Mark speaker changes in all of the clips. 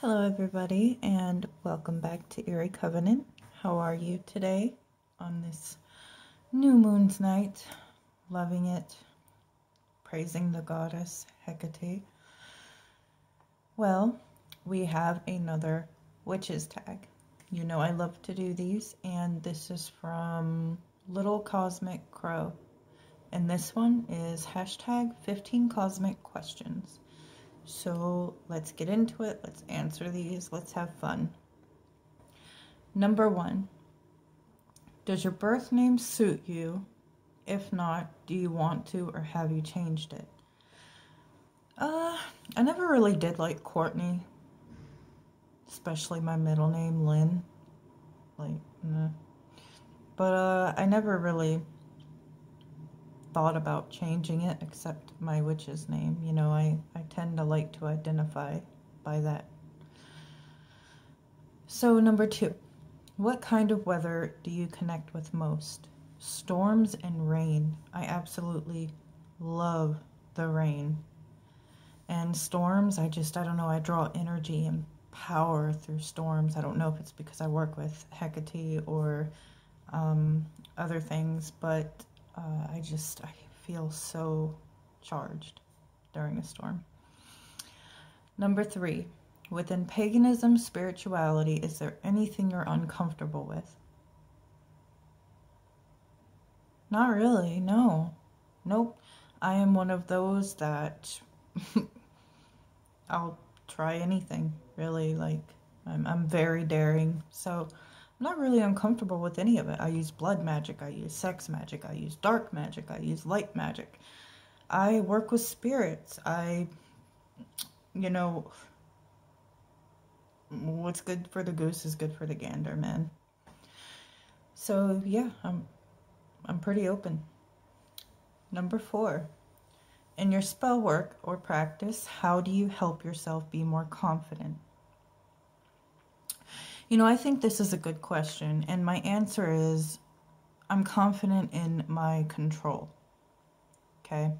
Speaker 1: Hello everybody and welcome back to Eerie Covenant. How are you today on this new moon's night? Loving it, praising the goddess Hecate. Well, we have another witches tag. You know I love to do these, and this is from Little Cosmic Crow. And this one is hashtag 15 cosmic questions. So let's get into it. Let's answer these. Let's have fun. Number 1. Does your birth name suit you? If not, do you want to or have you changed it? I never really did like Courtney. Especially my middle name, Lynn. Nah. But I never really thought about changing it except my witch's name. You know, I tend to like to identify by that. So number 2, what kind of weather do you connect with most? Storms and rain. I absolutely love the rain. And storms, I don't know, I draw energy and power through storms. I don't know if it's because I work with Hecate or other things, but I feel so charged during a storm. Number 3, within paganism, spirituality, is there anything you're uncomfortable with? Not really, no. Nope. I am one of those that I'll try anything, really. Like, I'm very daring, so I'm not really uncomfortable with any of it. I use blood magic, I use sex magic, I use dark magic, I use light magic. I work with spirits. You know, what's good for the goose is good for the gander, man. So yeah, I'm pretty open. Number 4, in your spell work or practice, how do you help yourself be more confident? You know, I think this is a good question, and my answer is I'm confident in my control, okay?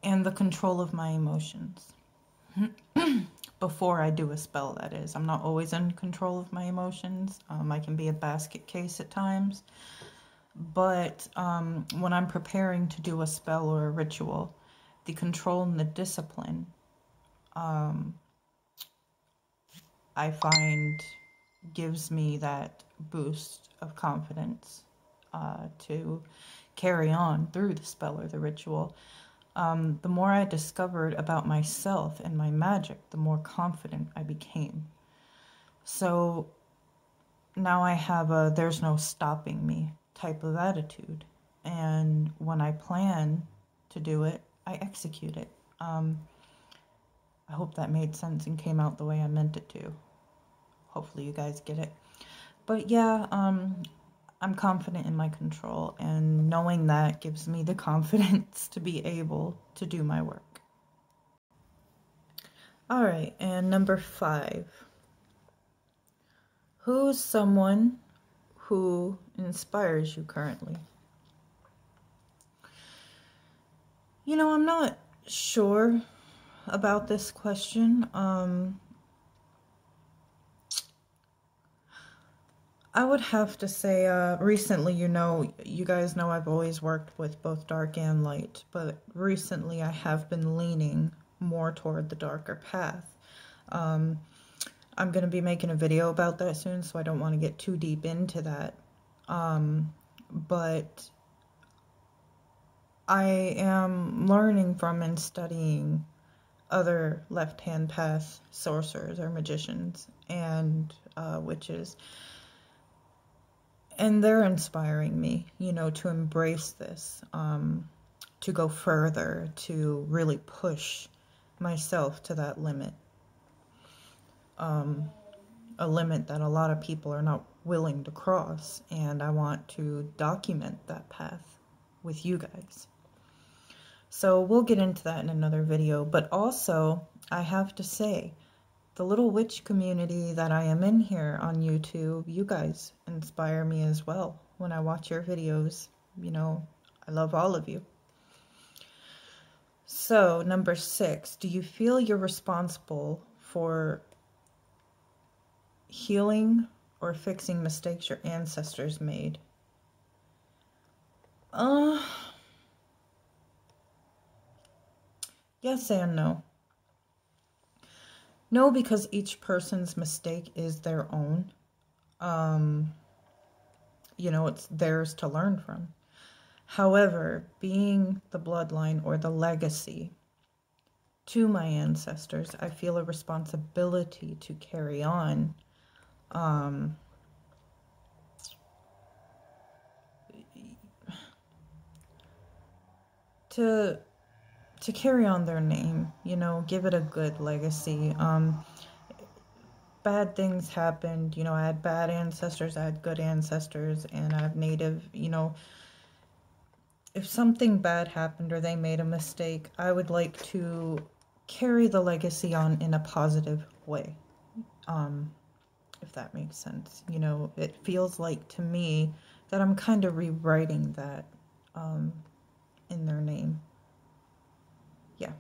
Speaker 1: And the control of my emotions. Before I do a spell, that is. I'm not always in control of my emotions. I can be a basket case at times. But when I'm preparing to do a spell or a ritual, the control and the discipline, I find gives me that boost of confidence to carry on through the spell or the ritual. The more I discovered about myself and my magic, the more confident I became. So now I have a there's no stopping me type of attitude. And when I plan to do it, I execute it. I hope that made sense and came out the way I meant it to. Hopefully you guys get it. But yeah, I'm confident in my control, and knowing that gives me the confidence to be able to do my work. All right, and number 5. Who's someone who inspires you currently? You know, I'm not sure about this question. I would have to say recently, you guys know I've always worked with both dark and light, but recently I have been leaning more toward the darker path. I'm going to be making a video about that soon, so I don't want to get too deep into that. But I am learning from and studying other left-hand path sorcerers or magicians and witches. And they're inspiring me, to embrace this, to go further, to really push myself to that limit. A limit that a lot of people are not willing to cross, and I want to document that path with you guys. So we'll get into that in another video, but also I have to say, the little witch community that I am in here on YouTube, you guys inspire me as well. When I watch your videos, I love all of you. So, number 6, do you feel you're responsible for healing or fixing mistakes your ancestors made. Yes and no. No, because each person's mistake is their own. You know, it's theirs to learn from. However, being the bloodline or the legacy to my ancestors, I feel a responsibility to carry on to carry on their name, you know, give it a good legacy. Bad things happened, you know, I had bad ancestors, I had good ancestors, and I have native, you know, if something bad happened or they made a mistake, I would like to carry the legacy on in a positive way. If that makes sense. You know, it feels like to me that I'm kind of rewriting that in their name. Yeah.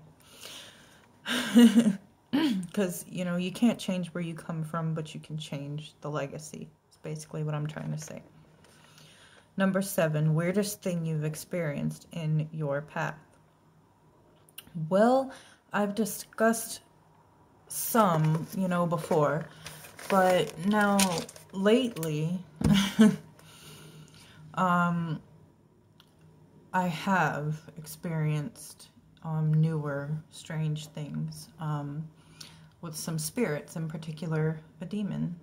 Speaker 1: Because, you know, you can't change where you come from, but you can change the legacy. It's basically what I'm trying to say. Number 7, weirdest thing you've experienced in your path. Well, I've discussed some, you know, before, but now lately, I have experienced newer strange things with some spirits, in particular a demon.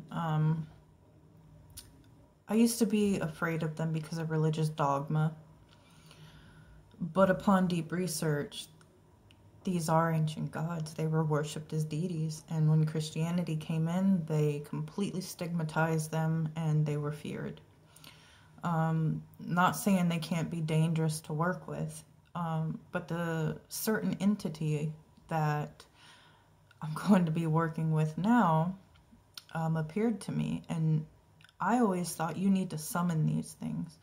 Speaker 1: I used to be afraid of them because of religious dogma, but upon deep research, these are ancient gods. They were worshipped as deities, and when Christianity came in, they completely stigmatized them and they were feared. Not saying they can't be dangerous to work with, but the certain entity that I'm going to be working with now appeared to me, and I always thought you need to summon these things.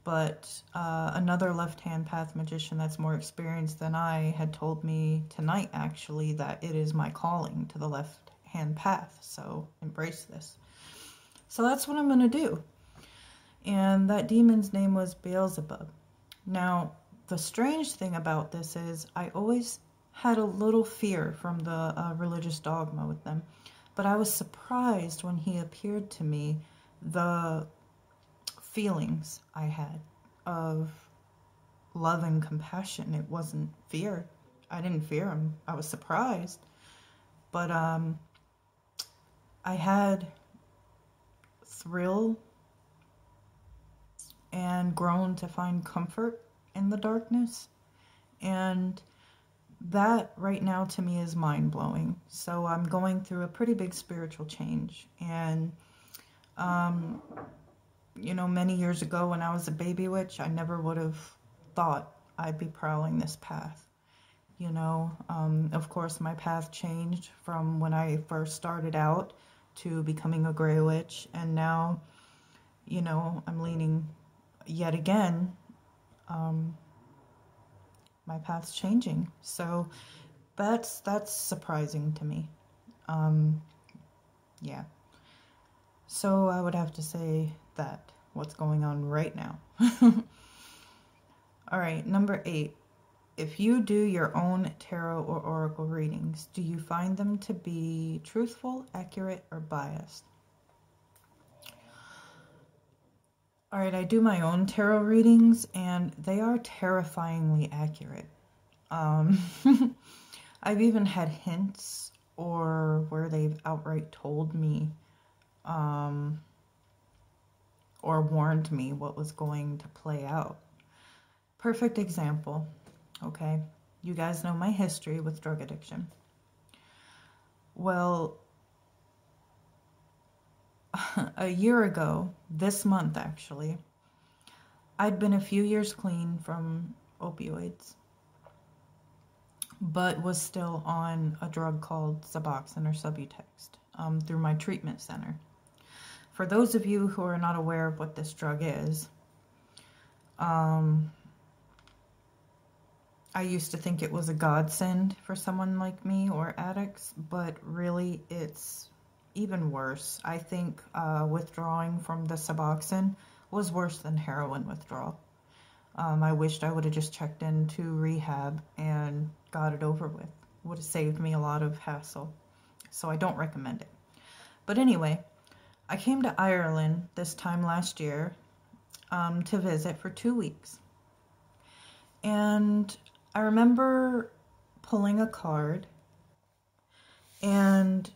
Speaker 1: But another left-hand path magician that's more experienced than I had told me tonight, actually, that it is my calling to the left-hand path. So embrace this. So that's what I'm going to do. And that demon's name was Beelzebub. Now, the strange thing about this is I always had a little fear from the religious dogma with them. But I was surprised when he appeared to me, the feelings I had of love and compassion. It wasn't fear. I didn't fear him. I was surprised. But I had thrill and grown to find comfort in the darkness. And that right now to me is mind-blowing. So I'm going through a pretty big spiritual change. And you know, many years ago when I was a baby witch, I never would have thought I'd be prowling this path. You know, of course, my path changed from when I first started out to becoming a gray witch. And now, you know, I'm leaning yet again. My path's changing. So that's surprising to me. Yeah. So I would have to say that, what's going on right now. All right, number 8. If you do your own tarot or oracle readings, do you find them to be truthful, accurate, or biased? All right, I do my own tarot readings, and they are terrifyingly accurate. I've even had hints or where they've outright told me or warned me what was going to play out. Perfect example, okay? You guys know my history with drug addiction. Well, a year ago, this month actually, I'd been a few years clean from opioids, but was still on a drug called Suboxone or Subutex through my treatment center. For those of you who are not aware of what this drug is, I used to think it was a godsend for someone like me or addicts, but really it's even worse. I think withdrawing from the Suboxone was worse than heroin withdrawal. I wished I would have just checked into rehab and got it over with. Would have saved me a lot of hassle. So I don't recommend it. But anyway, I came to Ireland this time last year to visit for 2 weeks. And I remember pulling a card, and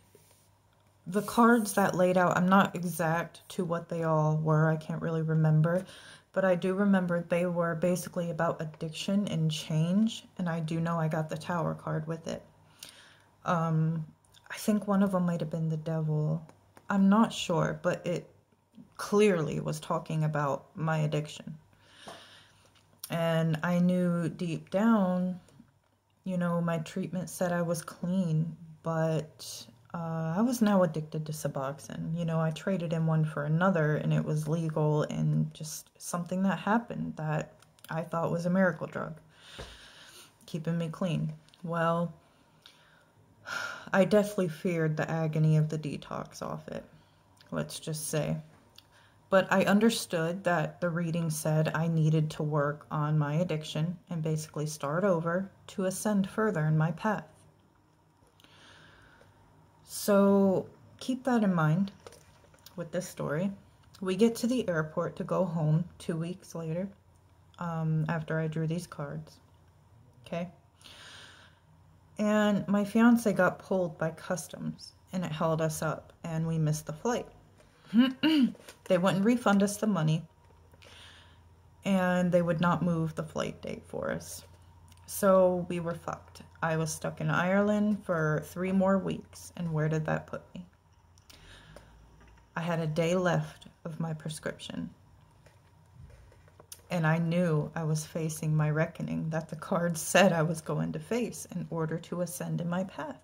Speaker 1: the cards that laid out, I'm not exact to what they all were, I can't really remember, but I do remember they were basically about addiction and change, and I do know I got the Tower card with it. I think one of them might have been the devil. I'm not sure, but it clearly was talking about my addiction. And I knew deep down, you know, my treatment said I was clean, but I was now addicted to Suboxone. You know, I traded in one for another, and it was legal, and just something that happened that I thought was a miracle drug, keeping me clean. Well, I deathly feared the agony of the detox off it, let's just say. But I understood that the reading said I needed to work on my addiction and basically start over to ascend further in my path. So keep that in mind with this story. We get to the airport to go home 2 weeks later, after I drew these cards. Okay? And my fiance got pulled by customs, and it held us up, and we missed the flight. They wouldn't refund us the money, and they would not move the flight date for us. So we were fucked. I was stuck in Ireland for 3 more weeks, and where did that put me? I had a day left of my prescription, and I knew I was facing my reckoning that the cards said I was going to face in order to ascend in my path.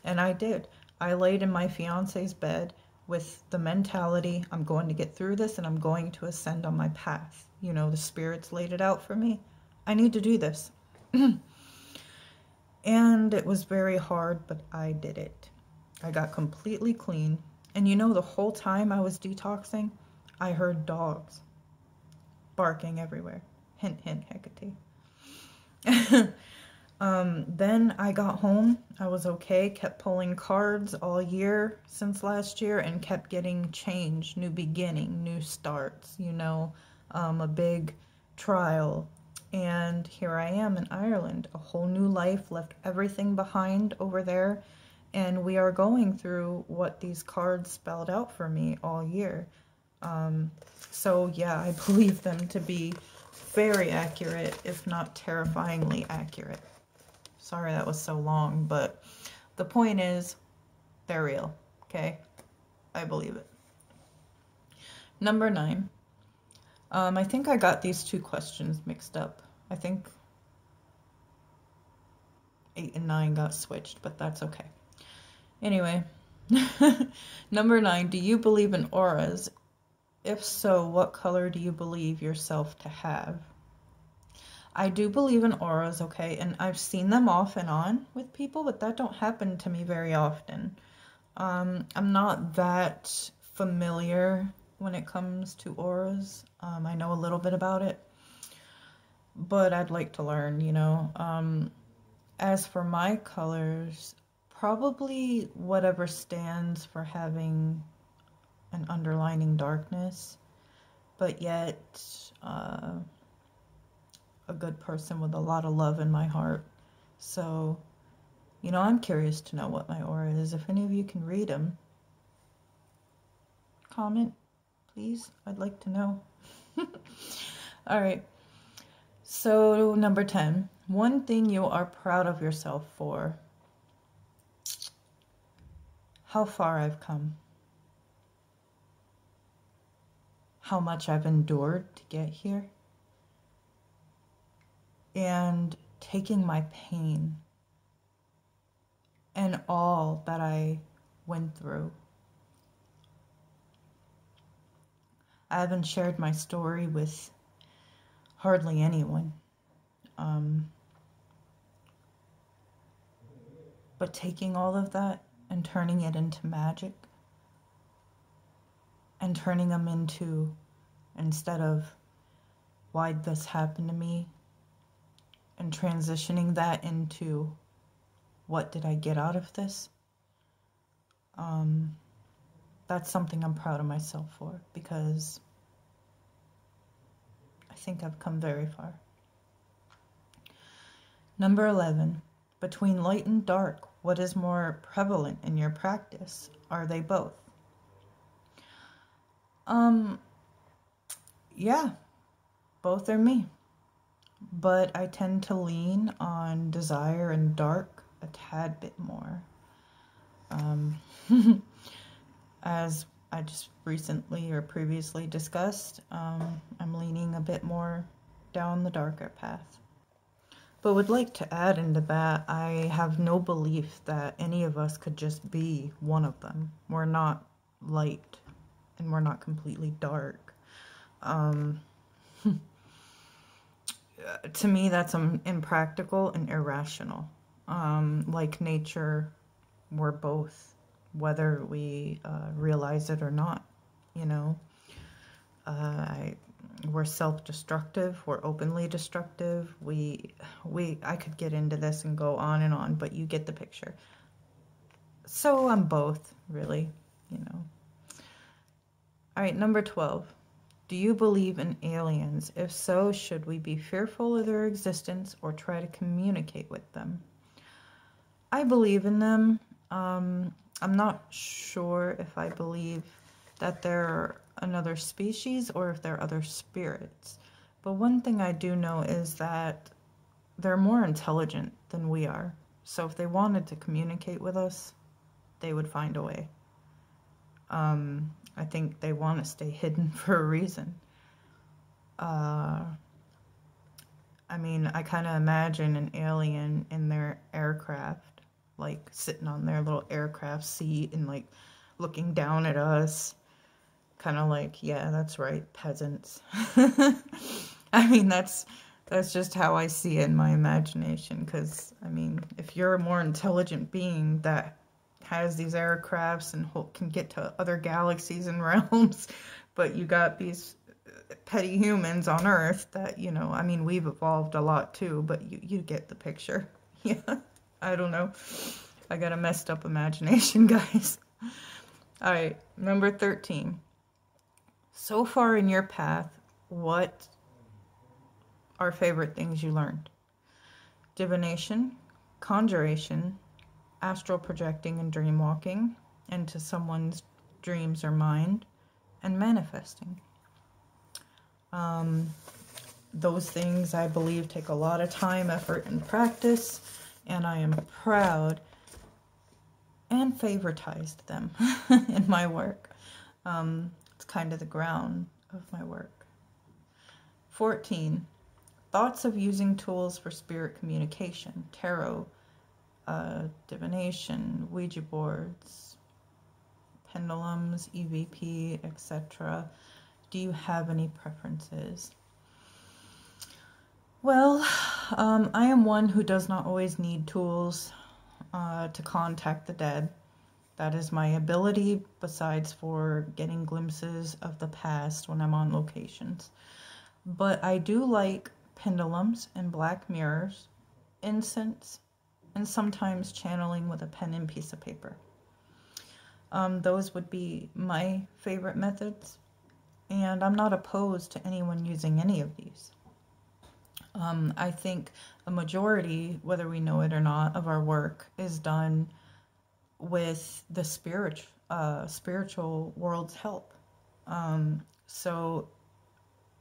Speaker 1: And I did. I laid in my fiance's bed with the mentality, I'm going to get through this and I'm going to ascend on my path. You know, the spirits laid it out for me. I need to do this. And it was very hard, but I did it. I got completely clean. And you know, the whole time I was detoxing, I heard dogs barking everywhere. Hint, hint, Hecate. Then I got home, I was okay, kept pulling cards all year since last year, and kept getting change, new beginning, new starts, you know, a big trial. And here I am in Ireland, a whole new life, left everything behind over there, and we are going through what these cards spelled out for me all year. So yeah, I believe them to be very accurate, if not terrifyingly accurate. Sorry that was so long, but the point is, they're real, okay? I believe it. Number 9. I think I got these 2 questions mixed up. I think 8 and 9 got switched, but that's okay. Anyway, number 9, do you believe in auras? If so, what color do you believe yourself to have? I do believe in auras, okay, and I've seen them off and on with people, but that don't happen to me very often. I'm not that familiar when it comes to auras. I know a little bit about it, but I'd like to learn, you know. As for my colors, probably whatever stands for having an underlining darkness, but yet a good person with a lot of love in my heart. So, you know, I'm curious to know what my aura is. If any of you can read them, comment, please. I'd like to know. All right. So, number 10. One thing you are proud of yourself for. How far I've come. How much I've endured to get here. And taking my pain and all that I went through. I haven't shared my story with hardly anyone. But taking all of that and turning it into magic, and turning them into, instead of why'd this happen to me, and transitioning that into what did I get out of this. That's something I'm proud of myself for, because I think I've come very far. Number 11, between light and dark, what is more prevalent in your practice? Are they both? Yeah, both are me. But I tend to lean on desire and dark a tad bit more. As I just recently or previously discussed, I'm leaning a bit more down the darker path. But would like to add into that, I have no belief that any of us could just be one of them. We're not light and we're not completely dark. To me, that's impractical and irrational. Like nature, we're both, whether we realize it or not, you know. We're self-destructive, we're openly destructive. I could get into this and go on and on, but you get the picture. So I'm both, really, you know. All right, number 12. Do you believe in aliens? If so, should we be fearful of their existence or try to communicate with them? I believe in them. I'm not sure if I believe that they're another species or if they're other spirits. But one thing I do know is that they're more intelligent than we are. So if they wanted to communicate with us, they would find a way. I think they want to stay hidden for a reason. I mean, I kind of imagine an alien in their aircraft, like sitting on their little aircraft seat and like looking down at us. Kind of like, yeah, that's right, peasants. I mean, that's just how I see it in my imagination. Because, I mean, if you're a more intelligent being that has these aircrafts and can get to other galaxies and realms, but you got these petty humans on Earth that, you know, I mean, we've evolved a lot too, but you get the picture. Yeah, I don't know. I got a messed up imagination, guys. All right, number 13. So far in your path, what are favorite things you learned? Divination, conjuration, astral projecting and dream walking into someone's dreams or mind, and manifesting. Those things, I believe, take a lot of time, effort, and practice, and I am proud and favoritized them in my work. It's kind of the ground of my work. 14. Thoughts of using tools for spirit communication, tarot, divination, Ouija boards, pendulums, EVP, etc. Do you have any preferences? Well, I am one who does not always need tools to contact the dead. That is my ability, besides for getting glimpses of the past when I'm on locations. But I do like pendulums and black mirrors, incense, and sometimes channeling with a pen and piece of paper. Those would be my favorite methods, and I'm not opposed to anyone using any of these. I think a majority, whether we know it or not, of our work is done with the spiritual world's help. So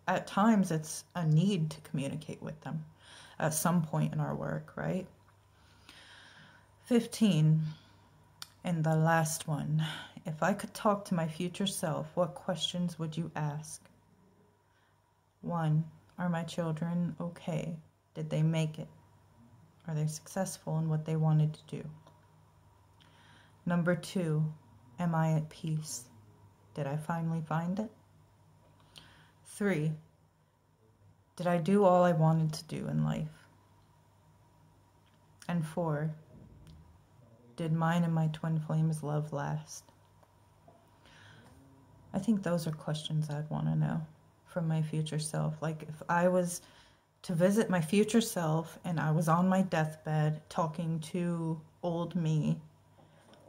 Speaker 1: at times it's a need to communicate with them at some point in our work, right? 15, and the last one. If I could talk to my future self, what questions would you ask? 1. Are my children okay? Did they make it? Are they successful in what they wanted to do? Number 2, am I at peace? Did I finally find it? 3, did I do all I wanted to do in life? And 4, Did mine and my twin flames love last? I think those are questions I'd want to know from my future self. Like, if I was to visit my future self and I was on my deathbed talking to old me,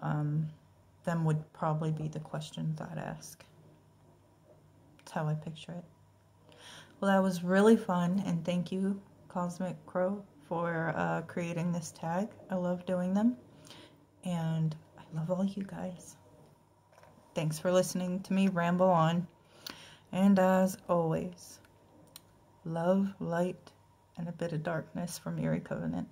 Speaker 1: them would probably be the questions I'd ask. That's how I picture it. Well, that was really fun, and thank you, Cosmic Crow, for creating this tag. I love doing them, and I love all you guys. Thanks for listening to me ramble on, and as always, love, light, and a bit of darkness from Eerie Covenant.